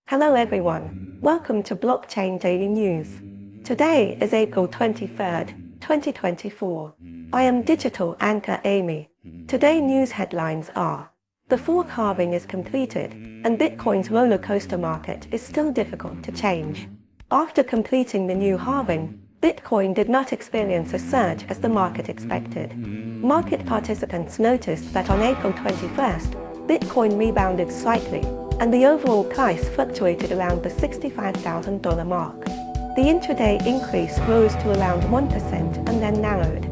Hello everyone, welcome to BlockChain Daily News. Today is April 23rd, 2024. I am digital anchor Amy. Today news headlines are: the fourth halving is completed, and Bitcoin's roller coaster market is still difficult to change. After completing the new halving, Bitcoin did not experience a surge as the market expected. Market participants noticed that on April 21st, Bitcoin rebounded slightly, and the overall price fluctuated around the $65,000 mark. The intraday increase rose to around 1% and then narrowed.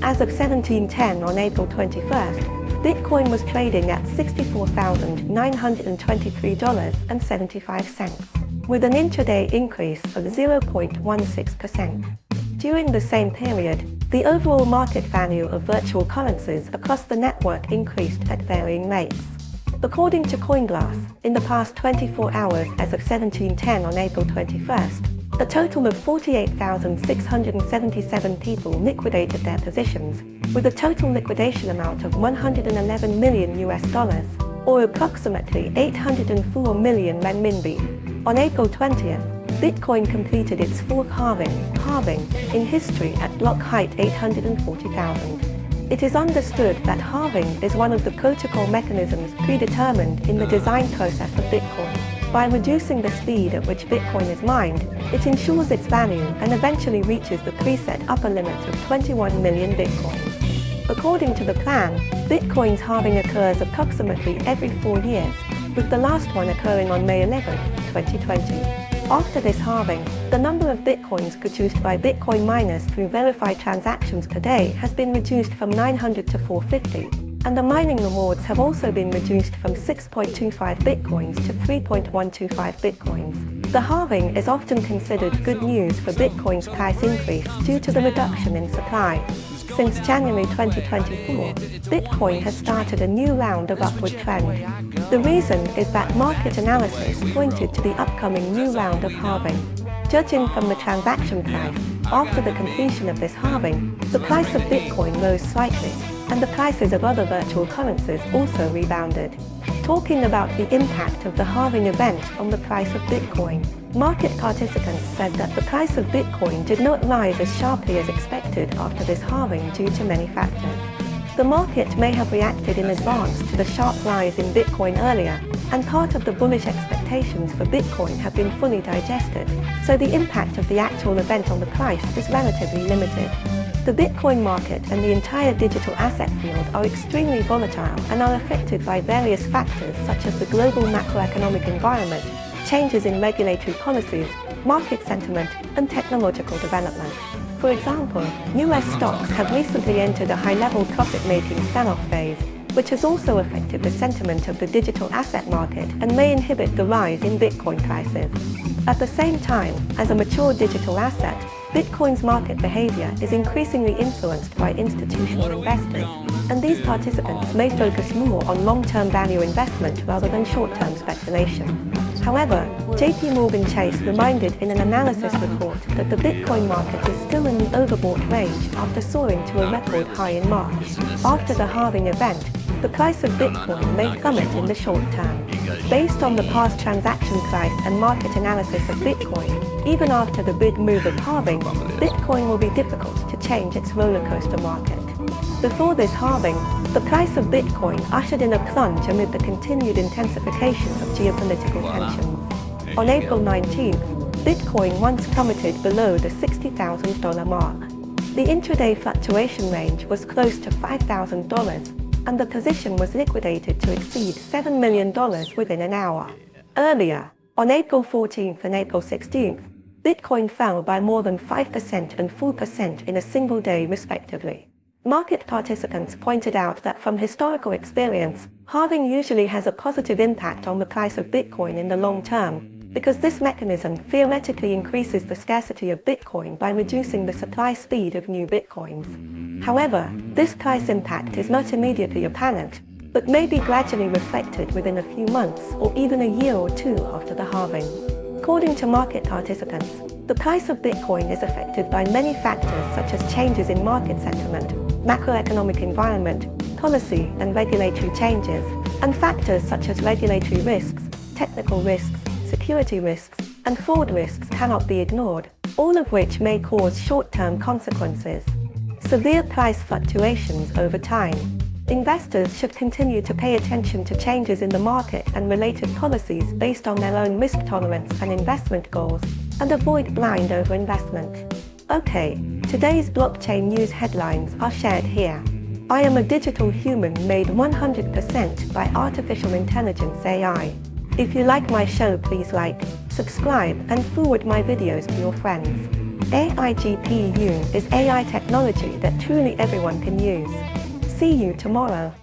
As of 17:10 on April 21st, Bitcoin was trading at $64,923.75, with an intraday increase of 0.16%. During the same period, the overall market value of virtual currencies across the network increased at varying rates. According to CoinGlass, in the past 24 hours as of 17:10 on April 21st, a total of 48,677 people liquidated their positions, with a total liquidation amount of $111 million, or approximately 804 million renminbi. On April 20th, Bitcoin completed its fourth halving in history at block height 840,000. It is understood that halving is one of the protocol mechanisms predetermined in the design process of Bitcoin. By reducing the speed at which Bitcoin is mined, it ensures its value and eventually reaches the preset upper limit of 21 million Bitcoins. According to the plan, Bitcoin's halving occurs approximately every 4 years, with the last one occurring on May 11, 2020. After this halving, the number of Bitcoins produced by Bitcoin miners through verified transactions per day has been reduced from 900 to 450, and the mining rewards have also been reduced from 6.25 Bitcoins to 3.125 Bitcoins. The halving is often considered good news for Bitcoin's price increase due to the reduction in supply. Since January 2024, Bitcoin has started a new round of upward trend. The reason is that market analysis pointed to the upcoming new round of halving. Judging from the transaction price, after the completion of this halving, the price of Bitcoin rose slightly, and the prices of other virtual currencies also rebounded. Talking about the impact of the halving event on the price of Bitcoin, market participants said that the price of Bitcoin did not rise as sharply as expected after this halving due to many factors. The market may have reacted in advance to the sharp rise in Bitcoin earlier, and part of the bullish expectations for Bitcoin have been fully digested, so the impact of the actual event on the price is relatively limited. The Bitcoin market and the entire digital asset field are extremely volatile and are affected by various factors such as the global macroeconomic environment, changes in regulatory policies, market sentiment, and technological development. For example, US stocks have recently entered a high-level profit-making sell-off phase, which has also affected the sentiment of the digital asset market and may inhibit the rise in Bitcoin prices. At the same time, as a mature digital asset, Bitcoin's market behavior is increasingly influenced by institutional investors, and these participants may focus more on long-term value investment rather than short-term speculation. However, JP Chase reminded in an analysis report that the Bitcoin market is still in the overbought range after soaring to a record high in March. After the halving event, the price of Bitcoin may plummet in the short term. Based on the past transaction price and market analysis of Bitcoin, even after the big move of halving, Bitcoin will be difficult to change its roller coaster market. Before this halving, the price of Bitcoin ushered in a plunge amid the continued intensification of geopolitical tensions. On April 19th, Bitcoin once plummeted below the $60,000 mark. The intraday fluctuation range was close to $5,000, and the position was liquidated to exceed $7 million within an hour. Earlier, on April 14th and April 16th, Bitcoin fell by more than 5% and 4% in a single day respectively. Market participants pointed out that from historical experience, halving usually has a positive impact on the price of Bitcoin in the long term, because this mechanism theoretically increases the scarcity of Bitcoin by reducing the supply speed of new Bitcoins. However, this price impact is not immediately apparent, but may be gradually reflected within a few months or even a year or two after the halving. According to market participants, the price of Bitcoin is affected by many factors such as changes in market sentiment, macroeconomic environment, policy and regulatory changes, and factors such as regulatory risks, technical risks, security risks, and fraud risks cannot be ignored, all of which may cause short-term consequences. Severe price fluctuations over time. Investors should continue to pay attention to changes in the market and related policies based on their own risk tolerance and investment goals, and avoid blind overinvestment. Okay, today's blockchain news headlines are shared here. I am a digital human made 100% by artificial intelligence AI. If you like my show, please like, subscribe, and forward my videos to your friends. AIGPU is AI technology that truly everyone can use. See you tomorrow.